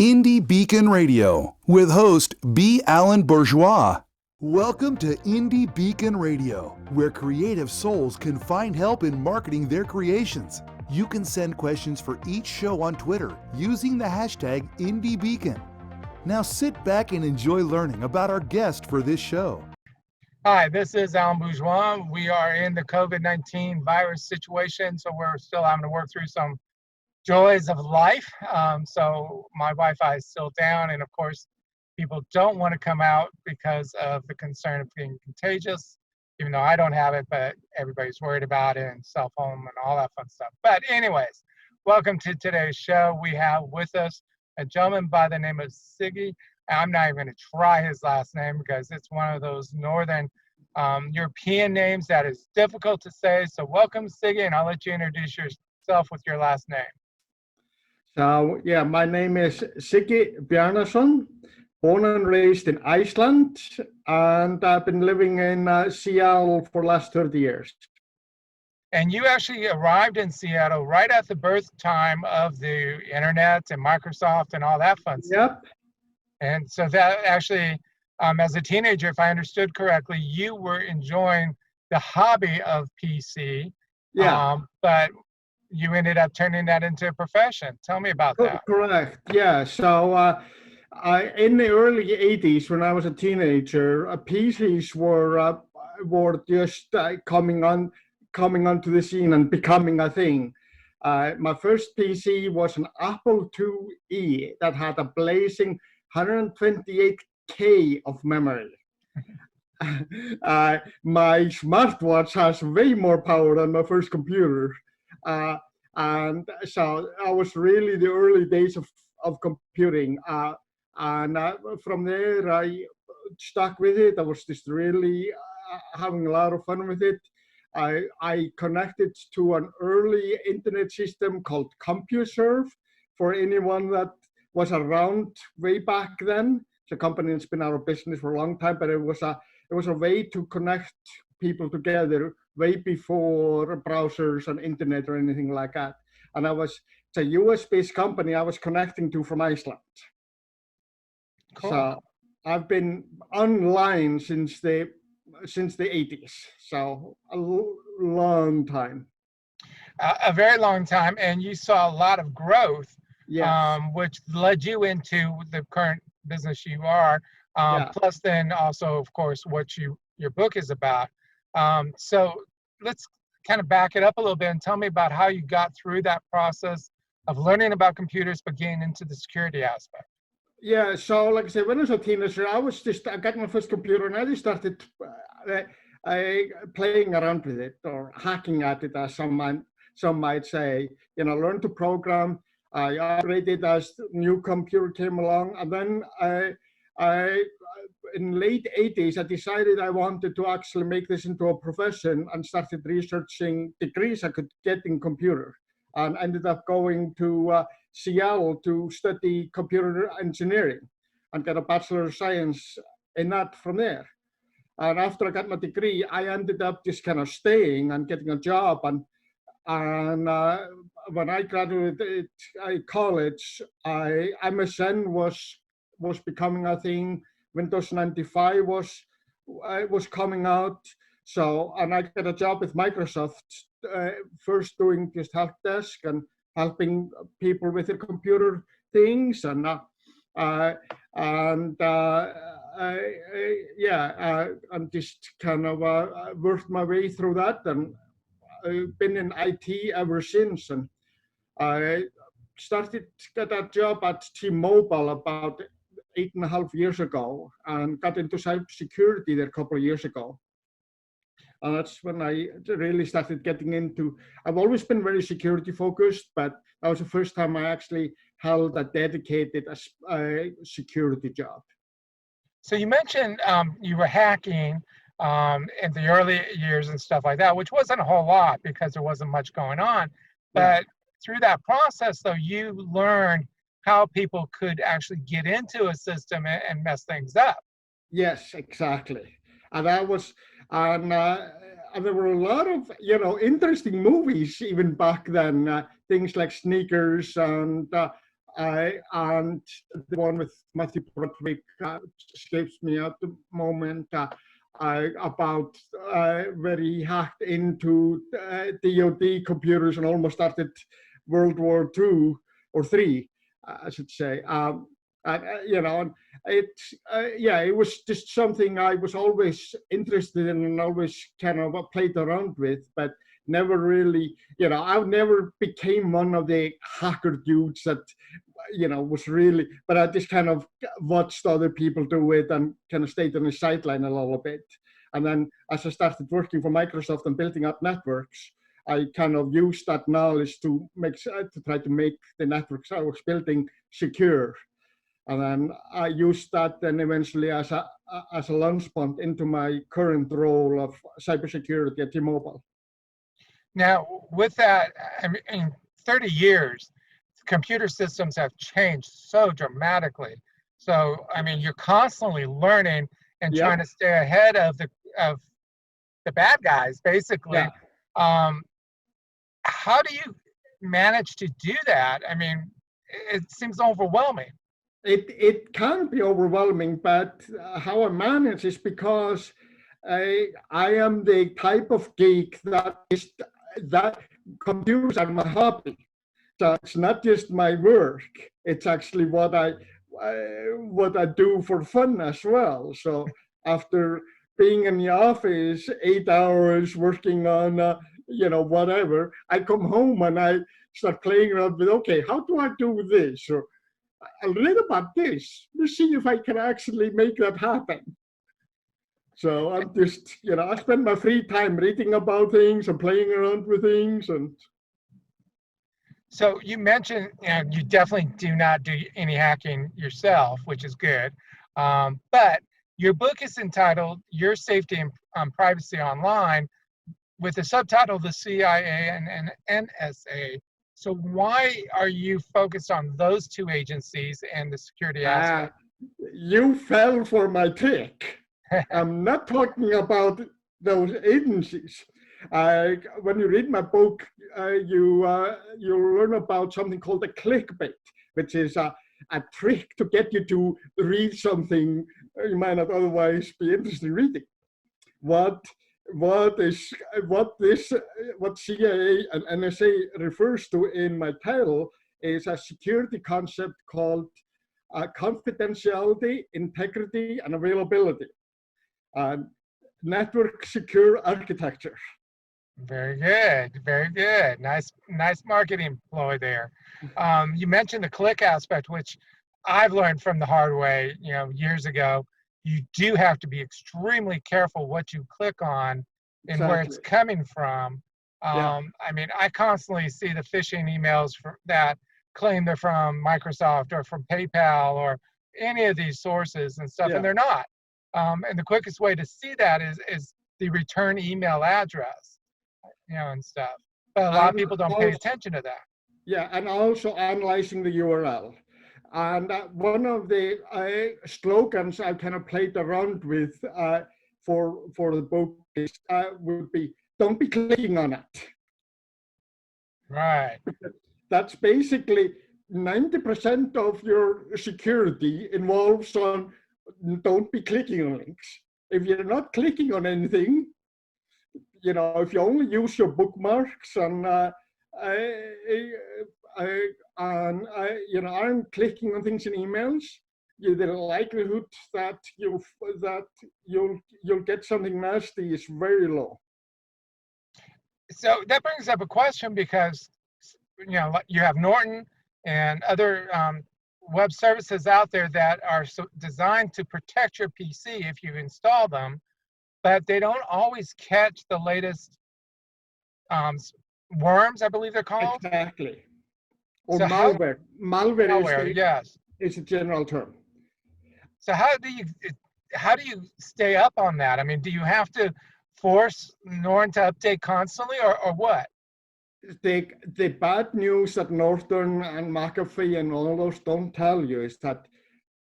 Indie Beacon Radio with host B. Alan Bourgeois. Welcome to Indie Beacon Radio, where creative souls can find help in marketing their creations. You can send questions for each show on Twitter using the hashtag IndieBeacon. Now sit back and enjoy learning about our guest for this show. Hi, this is Alan Bourgeois. We are in the COVID-19 virus situation, so we're still having to work through some joys of life. So my Wi-Fi is still down, and of course, people don't want to come out because of the concern of being contagious, even though I don't have it, but everybody's worried about it, and self-home and all that fun stuff. But anyways, welcome to today's show. We have with us a gentleman by the name of Siggi. I'm not even going to try his last name because it's one of those northern European names that is difficult to say. So welcome, Siggi, and I'll let you introduce yourself with your last name. So, yeah, my name is Siggi Bjarnason, born and raised in Iceland, and I've been living in Seattle for the last 30 years. And you actually arrived in Seattle right at the birth time of the internet and Microsoft and all that fun stuff. Yep. And so that actually, as a teenager, if I understood correctly, you were enjoying the hobby of PC, Yeah. but you ended up turning that into a profession. Tell me about that. Correct. Yeah. So in the early 80s, when I was a teenager, PCs were just coming onto the scene and becoming a thing. My first PC was an Apple IIe that had a blazing 128K of memory. My smartwatch has way more power than my first computer. And so I was really the early days of computing. And from there, I stuck with it. I was just really having a lot of fun with it. I connected to an early internet system called CompuServe for anyone that was around way back then. The company has been out of business for a long time, but it was a way to connect people together way before browsers and internet or anything like that. And it's a US-based company I was connecting to from Iceland. Cool. So I've been online since the 80s, so a long time. A very long time, and you saw a lot of growth, Yes. which led you into the current business you are. Yeah. Plus, then also, of course, what your book is about. So let's kind of back it up a little bit and tell me about how you got through that process of learning about computers, but getting into the security aspect. Yeah, so like I said, when I was a teenager, I got my first computer and I just started playing around with it or hacking at it, as some might say. Learn to program. I upgraded as new computer came along, and then I in late 80s, I decided I wanted to actually make this into a profession and started researching degrees I could get in computer, and ended up going to Seattle to study computer engineering and get a Bachelor of Science in that from there. And after I got my degree, I ended up just kind of staying and getting a job. And when I graduated college, MSN was becoming a thing. Windows 95 was coming out. So, and I got a job with Microsoft, first doing just help desk and helping people with their computer things, and just kind of worked my way through that, and I've been in IT ever since. And I started got that job at T-Mobile about 8.5 years ago, and got into cybersecurity there a couple of years ago. And that's when I really started getting into, I've always been very security focused, but that was the first time I actually held a dedicated security job. So you mentioned you were hacking in the early years and stuff like that, which wasn't a whole lot because there wasn't much going on. But through that process, though, you learned how people could actually get into a system and mess things up. Yes, exactly. And that was, and there were a lot of, interesting movies even back then, things like Sneakers and and the one with Matthew Broderick escapes me at the moment, about where he hacked into DoD computers and almost started World War II or III, I should say. You know, and it was just something I was always interested in and always kind of played around with, but never really, you know, I never became one of the hacker dudes that, you know, was really, but I just kind of watched other people do it and kind of stayed on the sideline a little bit. And then as I started working for Microsoft and building up networks, I kind of used that knowledge to try to make the networks I was building secure. And then I used that then eventually as a launch point into my current role of cybersecurity at T-Mobile. Now, with that, I mean, in 30 years, computer systems have changed so dramatically. So, I mean, you're constantly learning and trying to stay ahead of the bad guys, basically. Yeah. How do you manage to do that? I mean, it seems overwhelming. It can be overwhelming, but how I manage is because I am the type of geek that computers are my hobby. So it's not just my work; it's actually what I do for fun as well. So after being in the office 8 hours working on you know, whatever, I come home and I start playing around with, okay, how do I do this? Or I'll read about this. Let's see if I can actually make that happen. So I'm just, you know, I spend my free time reading about things and playing around with things. And so you mentioned, you know, you definitely do not do any hacking yourself, which is good. But your book is entitled "Your Safety and Privacy Online," with the subtitle "The CIA and NSA." So why are you focused on those two agencies and the security aspect? You fell for my trick. I'm not talking about those agencies. When you read my book, you'll learn about something called a clickbait, which is a trick to get you to read something you might not otherwise be interested in reading. What CIA and NSA refers to in my title is a security concept called confidentiality, integrity, and availability. Network secure architecture. Very good, very good. Nice marketing ploy there. You mentioned the click aspect, which I've learned from the hard way, you know, years ago. You do have to be extremely careful what you click on and where it's coming from. I mean, I constantly see the phishing emails that claim they're from Microsoft or from PayPal or any of these sources and stuff, and they're not. And the quickest way to see that is the return email address, you know, and stuff. But a lot of people don't pay attention to that. Yeah, and also analyzing the URL. And one of the slogans I kind of played around with for the book is, would be, don't be clicking on it. Right. That's basically 90% of your security involves on don't be clicking on links. If you're not clicking on anything, you know, if you only use your bookmarks and you know, aren't clicking on things in emails, the likelihood that you'll get something nasty is very low. So that brings up a question, because, you know, you have Norton and other web services out there that are designed to protect your PC if you install them, but they don't always catch the latest worms, I believe they're called. Exactly. Or so malware. Malware yes, is a general term. So how do you stay up on that? I mean, do you have to force Norton to update constantly, or what? The bad news that Norton and McAfee and all those don't tell you is that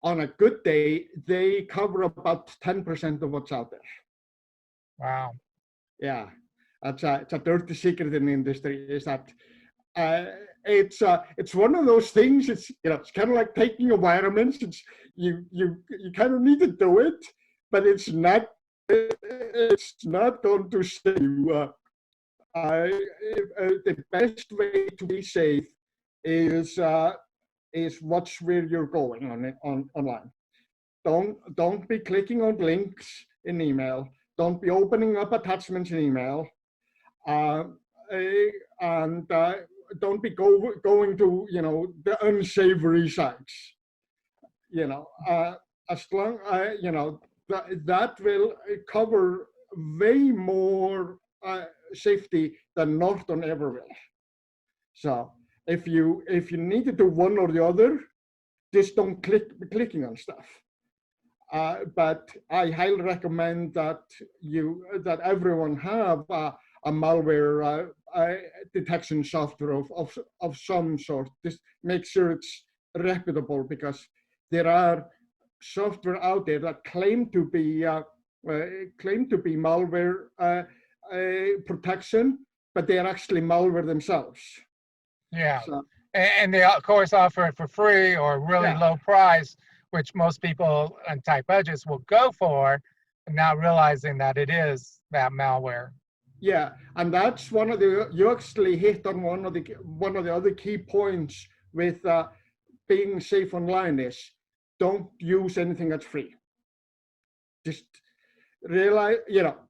on a good day, they cover about 10% of what's out there. Wow. Yeah, it's a dirty secret in the industry, is that it's one of those things. It's it's kind of like taking a vitamins. It's you kind of need to do it, but it's not going to save you. The best way to be safe is watch where you're going online. Don't be clicking on links in email. Don't be opening up attachments in email, and don't be going to the unsavory sites. As long that will cover way more safety than Norton ever will. So if you need to do one or the other, just don't be clicking on stuff. But I highly recommend that everyone have a malware detection software of some sort. Just make sure it's reputable, because there are software out there that claim to be malware protection, but they are actually malware themselves. Yeah, so, and they of course offer it for free or really low price, which most people on tight budgets will go for, not realizing that it is that malware. Yeah, and that's you actually hit on one of the other key points with being safe online is don't use anything that's free. Just realize,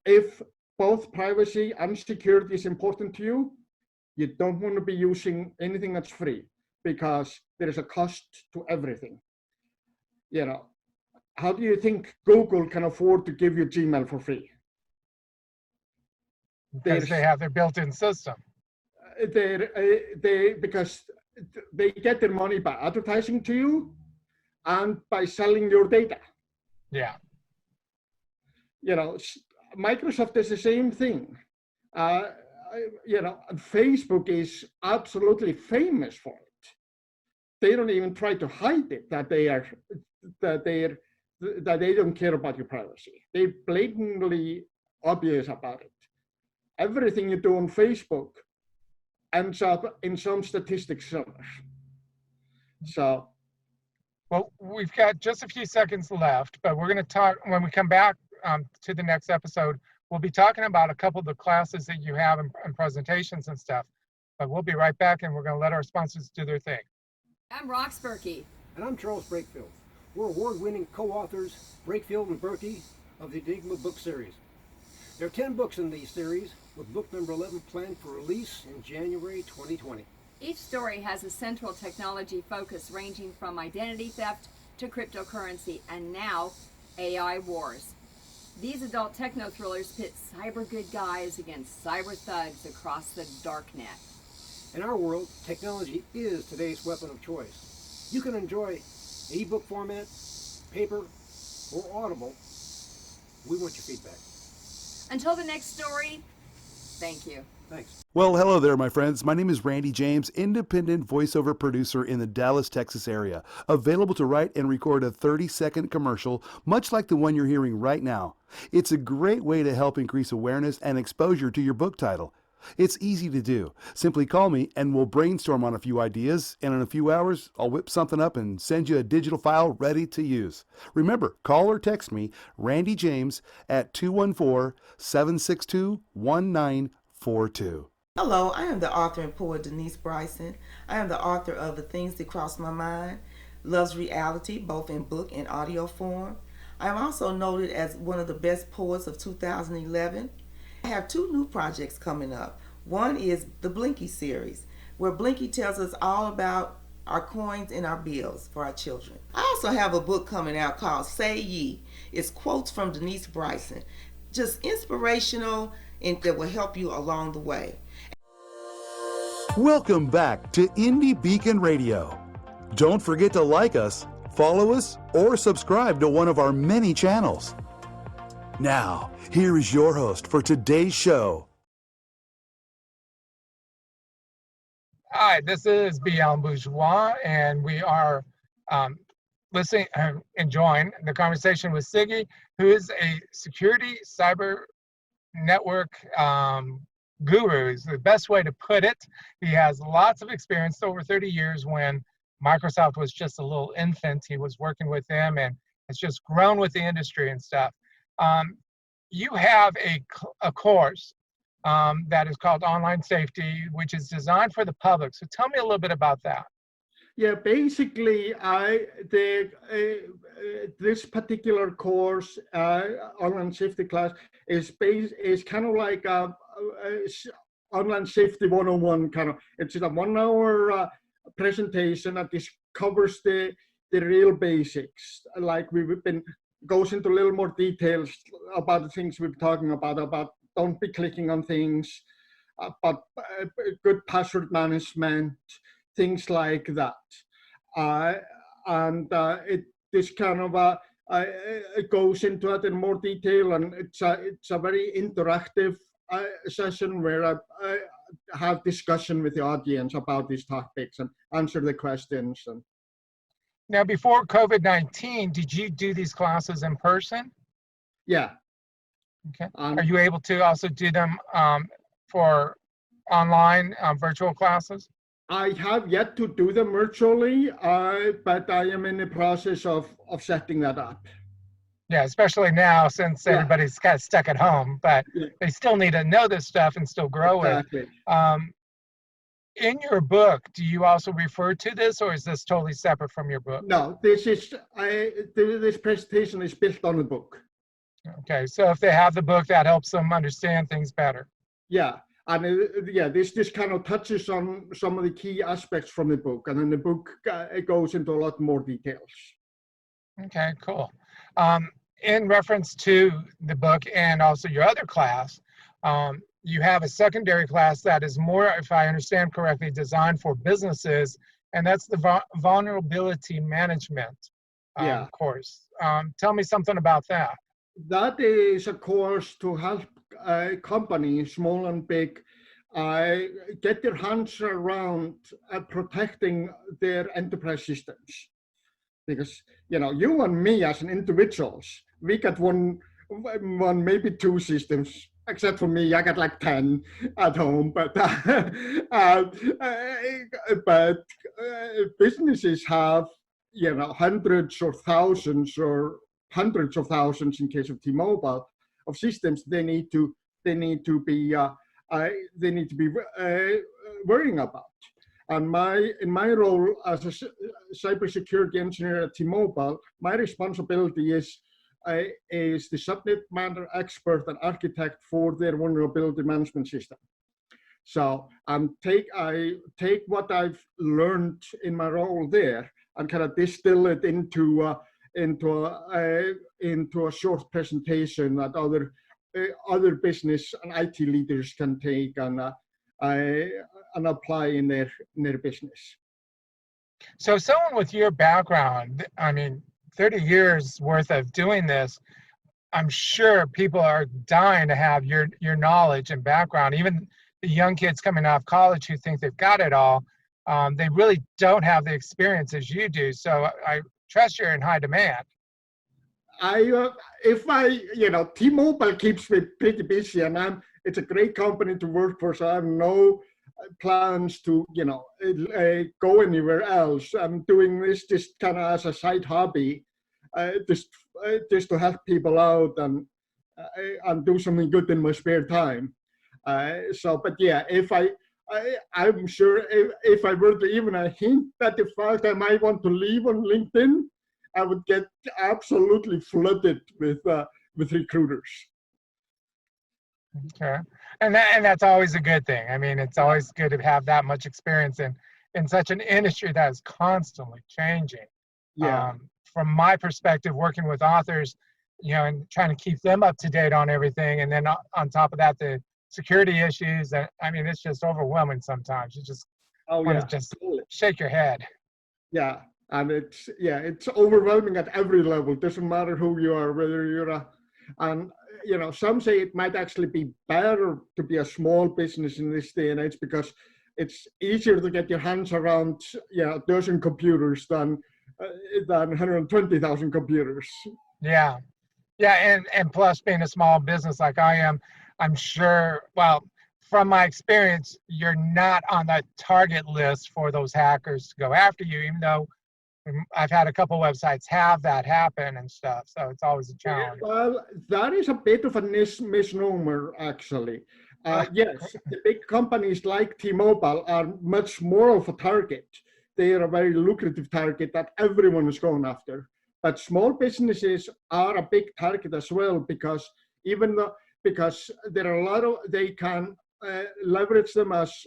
if both privacy and security is important to you, you don't want to be using anything that's free, because there is a cost to everything. How do you think Google can afford to give you Gmail for free? Because they have their built-in system. Because they get their money by advertising to you and by selling your data. Yeah. Microsoft is the same thing. Facebook is absolutely famous for it. They don't even try to hide it, that they don't care about your privacy. They're blatantly obvious about it. Everything you do on Facebook ends up in some statistics somewhere. So, well, we've got just a few seconds left, but we're going to talk when we come back to the next episode. We'll be talking about a couple of the classes that you have and presentations and stuff. But we'll be right back, and we're going to let our sponsors do their thing. I'm Rox Berkey. And I'm Charles Brakefield. We're award-winning co-authors, Brakefield and Berkey, of the Enigma book series. There are 10 books in the series, with book number 11 planned for release in January 2020. Each story has a central technology focus ranging from identity theft to cryptocurrency and now AI wars. These adult techno thrillers pit cyber good guys against cyber thugs across the darknet. In our world, technology is today's weapon of choice. You can enjoy ebook format, paper, or Audible. We want your feedback. Until the next story, thank you. Thanks. Well, hello there, my friends. My name is Randy James, independent voiceover producer in the Dallas, Texas area, available to write and record a 30-second commercial, much like the one you're hearing right now. It's a great way to help increase awareness and exposure to your book title. It's easy to do. Simply call me and we'll brainstorm on a few ideas, and in a few hours, I'll whip something up and send you a digital file ready to use. Remember, call or text me, Randy James, at 214-762-1942. Hello, I am the author and poet Denise Bryson. I am the author of The Things That Cross My Mind, Love's Reality, both in book and audio form. I am also noted as one of the best poets of 2011. I have 2 new projects coming up. One is the Blinky series, where Blinky tells us all about our coins and our bills for our children. I also have a book coming out called Say Ye. It's quotes from Denise Bryson, just inspirational and that will help you along the way. Welcome back to Indie Beacon Radio. Don't forget to like us, follow us, or subscribe to one of our many channels. Now, here is your host for today's show. Hi, this is Bjarnason Bourgeois, and we are listening and enjoying the conversation with Siggi, who is a security cyber network guru is the best way to put it. He has lots of experience, over 30 years. When Microsoft was just a little infant, he was working with them and has just grown with the industry and stuff. You have a course that is called Online Safety, which is designed for the public. So tell me a little bit about that. Yeah, basically, this particular course, online safety class, is kind of like a online safety 101 kind of. It's a 1 hour presentation that covers the real basics. Like we've been goes into a little more details about the things we're talking about don't be clicking on things, about good password management, things like that. It this kind of it goes into it in more detail, and it's a very interactive session where I have discussion with the audience about these topics and answer the questions. And now, before COVID-19, did you do these classes in person? Yeah. Okay. Are you able to also do them for online virtual classes? I have yet to do them virtually, but I am in the process of setting that up. Yeah, especially now since everybody's kind of stuck at home, but they still need to know this stuff and still grow exactly. it. In your book, do you also refer to this, or is this totally separate from your book? No, this presentation is built on the book. Okay, so if they have the book, that helps them understand things better. Yeah, and this kind of touches on some of the key aspects from the book, and in the book it goes into a lot more details. Okay, cool. In reference to the book and also your other class, you have a secondary class that is more, if I understand correctly, designed for businesses, and that's the vulnerability management course. Tell me something about that. That is a course to help companies, small and big, get their hands around protecting their enterprise systems. Because, you and me as an individuals, we got one, maybe two systems. Except for me, I got like 10 at home. But businesses have, hundreds or thousands or hundreds of thousands in case of T-Mobile of systems they need to be worrying about. And in my role as a cybersecurity engineer at T-Mobile, my responsibility is the subject matter expert and architect for their vulnerability management system. So I take what I've learned in my role there and kind of distill it into a short presentation that other business and IT leaders can take and apply in their business. So someone with your background, 30 years worth of doing this, I'm sure people are dying to have your knowledge and background. Even the young kids coming out of college who think they've got it all, they really don't have the experience as you do. So I trust you're in high demand. T-Mobile keeps me pretty busy, and it's a great company to work for. So I have no plans to, go anywhere else. I'm doing this just kind of as a side hobby, just to help people out and do something good in my spare time. But yeah, I'm sure if I were to even a hint at the fact I might want to leave on LinkedIn, I would get absolutely flooded with recruiters. Okay, and that's always a good thing. It's always good to have that much experience in such an industry that is constantly changing. Yeah. From my perspective, working with authors, and trying to keep them up to date on everything, and then on top of that, the security issues. It's just overwhelming sometimes. You just want to just shake your head. Yeah. And it's overwhelming at every level. Doesn't matter who you are, whether you're some say it might actually be better to be a small business in this day and age because it's easier to get your hands around a dozen computers than 120,000 computers. Yeah, and plus being a small business like I am, I'm sure. Well, from my experience, you're not on the target list for those hackers to go after you, even though I've had a couple websites have that happen and stuff. So it's always a challenge. Well, that is a bit of a misnomer, actually. Yes, the big companies like T-Mobile are much more of a target. They are a very lucrative target that everyone is going after. But small businesses are a big target as well, because there are a lot of, they can leverage them as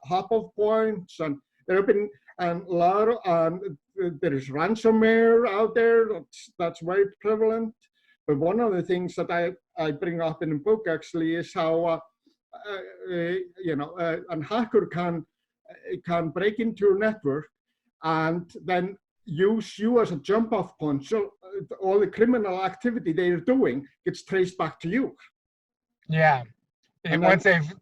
hop-off points, and there have been a lot of, there is ransomware out there that's very prevalent. But one of the things that I bring up in the book actually is how a hacker can break into your network and then use you as a jump-off point. So all the criminal activity they're doing gets traced back to you. Yeah, and once they've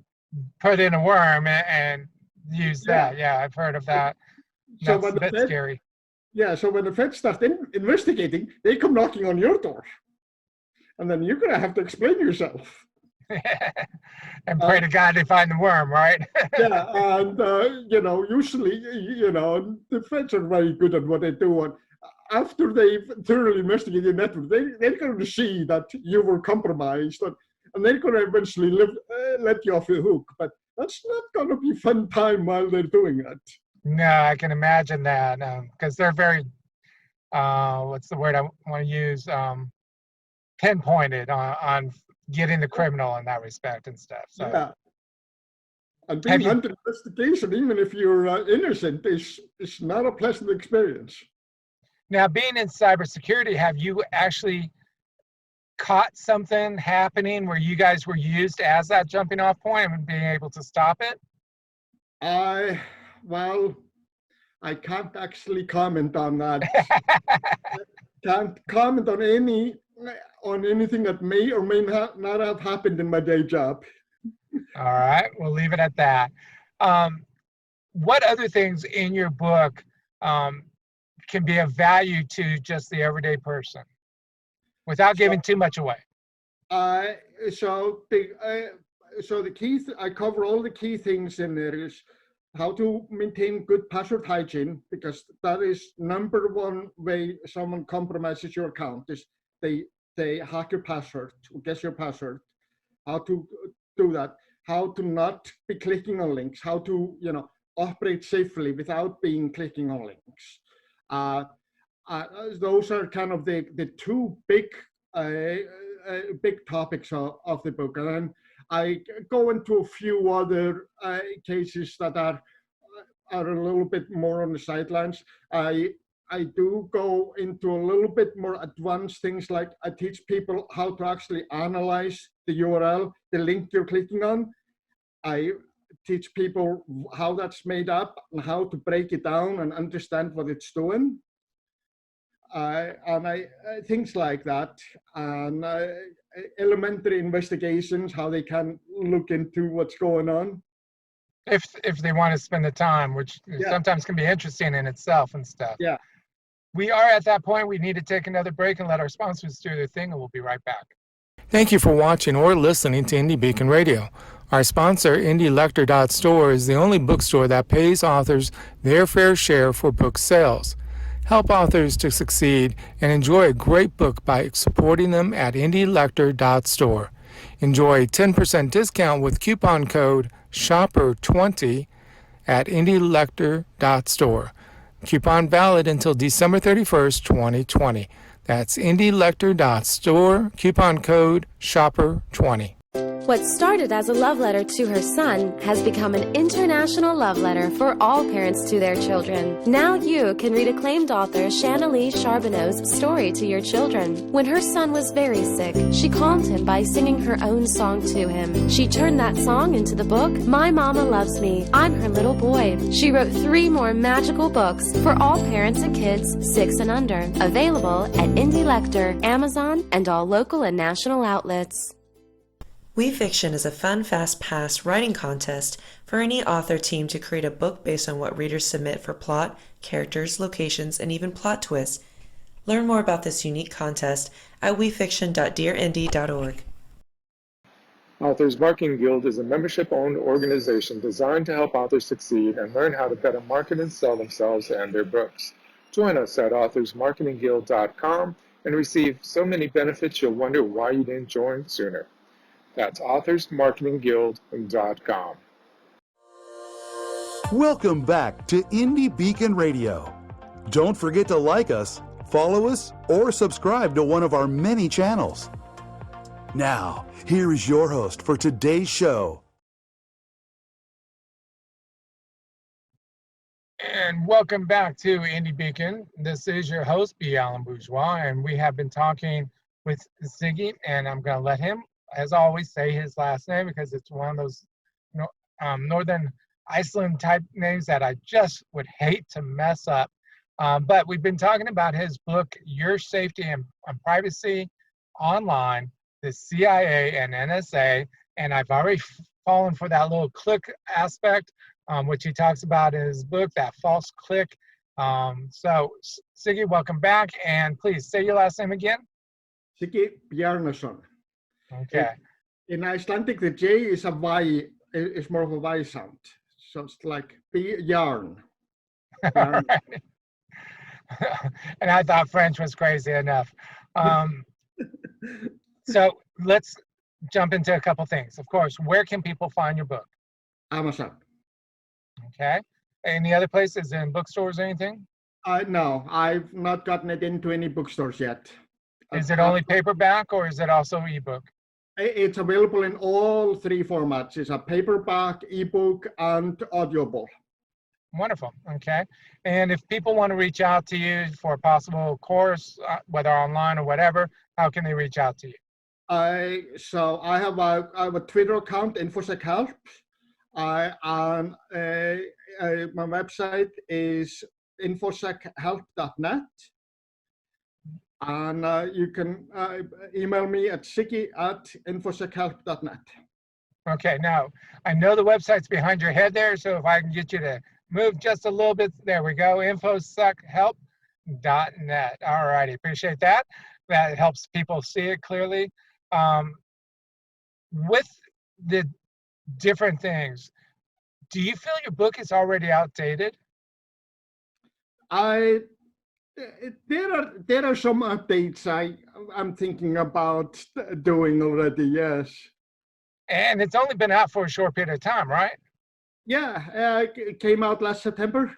put in a worm and used that, yeah, I've heard of that. So that's a bit scary. Yeah, so when the feds start investigating, they come knocking on your door. And then you're going to have to explain yourself. And pray to God they find the worm, right? Yeah, and, usually, the feds are very good at what they do. And after they've thoroughly investigated your network, they're going to see that you were compromised. And they're going to eventually let you off the hook. But that's not going to be a fun time while they're doing that. No, I can imagine that, because they're very, what's the word I want to use, pinpointed on getting the criminal in that respect and stuff. So. Yeah. And being under investigation, even if you're innocent, is not a pleasant experience. Now, being in cybersecurity, have you actually caught something happening where you guys were used as that jumping off point and being able to stop it? Well, I can't actually comment on that. Can't comment on anything that may or may not have happened in my day job. All right, we'll leave it at that. What other things in your book can be of value to just the everyday person without giving too much away? So the key, I cover all the key things in there is how to maintain good password hygiene, because that is number one way someone compromises your account is they hack your password, guess your password, how to do that, how to not be clicking on links, how to operate safely without being clicking on links. Those are kind of the two big topics of the book. And then I go into a few other cases that are a little bit more on the sidelines. I do go into a little bit more advanced things, like I teach people how to actually analyze the URL, the link you're clicking on. I teach people how that's made up and how to break it down and understand what it's doing. And things like that, and elementary investigations, how they can look into what's going on. If they want to spend the time, which sometimes can be interesting in itself and stuff. Yeah. We are at that point. We need to take another break and let our sponsors do their thing, and we'll be right back. Thank you for watching or listening to Indie Beacon Radio. Our sponsor, IndieLector.store, is the only bookstore that pays authors their fair share for book sales. Help authors to succeed and enjoy a great book by supporting them at IndieLector.store. Enjoy a 10% discount with coupon code SHOPPER20 at IndieLector.store. Coupon valid until December 31st, 2020. That's IndieLector.store, coupon code SHOPPER20. What started as a love letter to her son has become an international love letter for all parents to their children. Now you can read acclaimed author Shanalee Charbonneau's story to your children. When her son was very sick, she calmed him by singing her own song to him. She turned that song into the book, My Mama Loves Me, I'm Her Little Boy. She wrote 3 more magical books for all parents and kids 6 and under. Available at Indie Lector, Amazon, and all local and national outlets. We Fiction is a fun, fast-paced writing contest for any author team to create a book based on what readers submit for plot, characters, locations, and even plot twists. Learn more about this unique contest at wefiction.dearindie.org. Authors Marketing Guild is a membership-owned organization designed to help authors succeed and learn how to better market and sell themselves and their books. Join us at authorsmarketingguild.com and receive so many benefits you'll wonder why you didn't join sooner. That's authorsmarketingguild.com. Welcome back to Indie Beacon Radio. Don't forget to like us, follow us, or subscribe to one of our many channels. Now, here is your host for today's show. And welcome back to Indie Beacon. This is your host, Alan Bourgeois, and we have been talking with Siggi, and I'm going to let him, as always, say his last name because it's one of those Northern Iceland type names that I just would hate to mess up. But we've been talking about his book, Your Safety and Privacy Online, the CIA and NSA, and I've already fallen for that little click aspect, which he talks about in his book, that false click. So, Siggi, welcome back, and please say your last name again. Siggi Bjarnason. Okay. In Icelandic, the J is a Y, it's more of a Y sound. So it's like yarn. And I thought French was crazy enough. So let's jump into a couple things. Of course, where can people find your book? Amazon. Okay. Any other places, in bookstores or anything? No, I've not gotten it into any bookstores yet. Is it only paperback or is it also ebook? It's available in all three formats. It's a paperback, ebook, and audiobook. Wonderful. Okay. And if people want to reach out to you for a possible course, whether online or whatever, how can they reach out to you? So I have a Twitter account, InfoSec Help. And my website is infosechelp.net. And you can email me at siggi@infosechelp.net. Okay, now I know the website's behind your head there, so if I can get you to move just a little bit, there we go, infosechelp.net. All righty, appreciate that. That helps people see it clearly. With the different things, do you feel your book is already outdated? There are some updates I'm thinking about doing already, yes. And it's only been out for a short period of time, right? Yeah, it came out last September.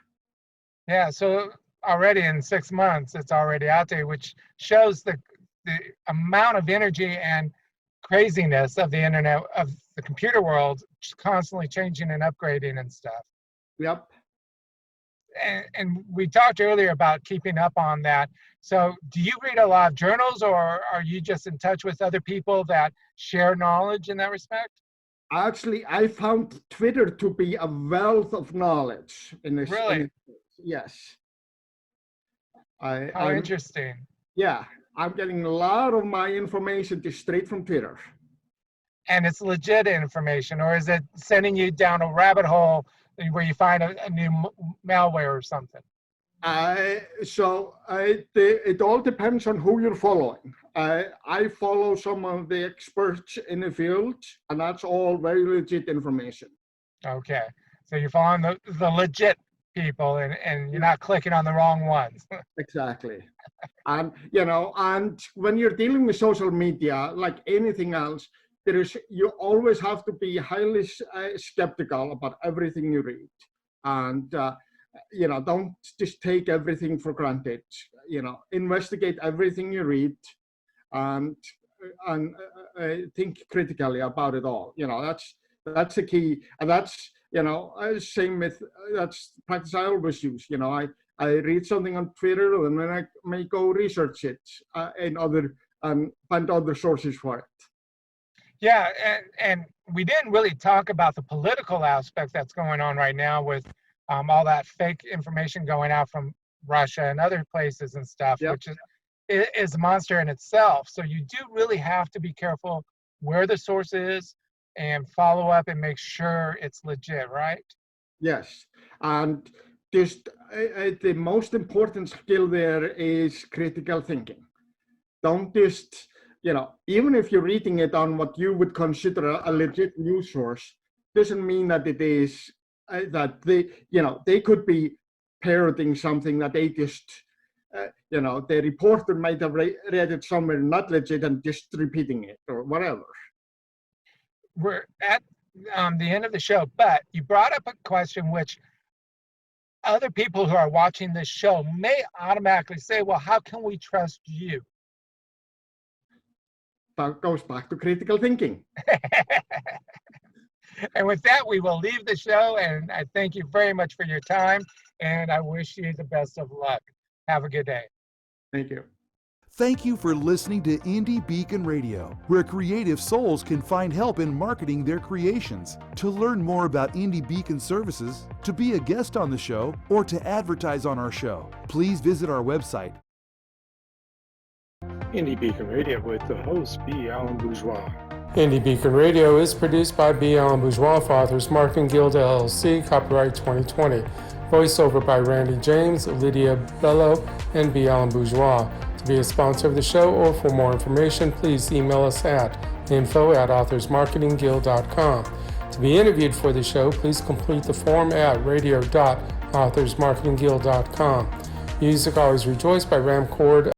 Yeah, so already in 6 months, it's already out there, which shows the amount of energy and craziness of the internet, of the computer world, just constantly changing and upgrading and stuff. Yep. And we talked earlier about keeping up on that. So do you read a lot of journals, or are you just in touch with other people that share knowledge in that respect? Actually, I found Twitter to be a wealth of knowledge in this. Really? Yes. How interesting. Yeah, I'm getting a lot of my information just straight from Twitter. And it's legit information, or is it sending you down a rabbit hole where you find a new malware or something? It all depends on who you're following. I follow some of the experts in the field, and that's all very legit information. Okay, so you're following the legit people, and you're not clicking on the wrong ones. Exactly. And when you're dealing with social media, like anything else, you always have to be highly skeptical about everything you read, and don't just take everything for granted. Investigate everything you read, and think critically about it all. That's the key, and that's same with that's practice I always use. I read something on Twitter, and then I may go research it and find other sources for it. Yeah, and we didn't really talk about the political aspect that's going on right now with all that fake information going out from Russia and other places and stuff, Yep. which is a monster in itself. So you do really have to be careful where the source is and follow up and make sure it's legit, right? Yes, and just the most important skill there is critical thinking. Don't just even if you're reading it on what you would consider a legit news source, doesn't mean that it is that they could be parroting something that they just the reporter might have read it somewhere not legit and just repeating it or whatever. We're at the end of the show, but you brought up a question which other people who are watching this show may automatically say, well, how can we trust you? That goes back to critical thinking. And with that, we will leave the show, and I thank you very much for your time, and I wish you the best of luck. Have a good day. Thank you. Thank you for listening to Indie Beacon Radio, where creative souls can find help in marketing their creations. To learn more about Indie Beacon services, to be a guest on the show, or to advertise on our show, please visit our website. Indie Beacon Radio with the host, B. Alan Bourgeois. Indie Beacon Radio is produced by B. Alan Bourgeois for Authors Marketing Guild, LLC, copyright 2020. Voiceover by Randy James, Lydia Bello, and B. Alan Bourgeois. To be a sponsor of the show or for more information, please email us at info@authorsmarketingguild.com. To be interviewed for the show, please complete the form at radio.authorsmarketingguild.com. Music Always Rejoice by Ramcord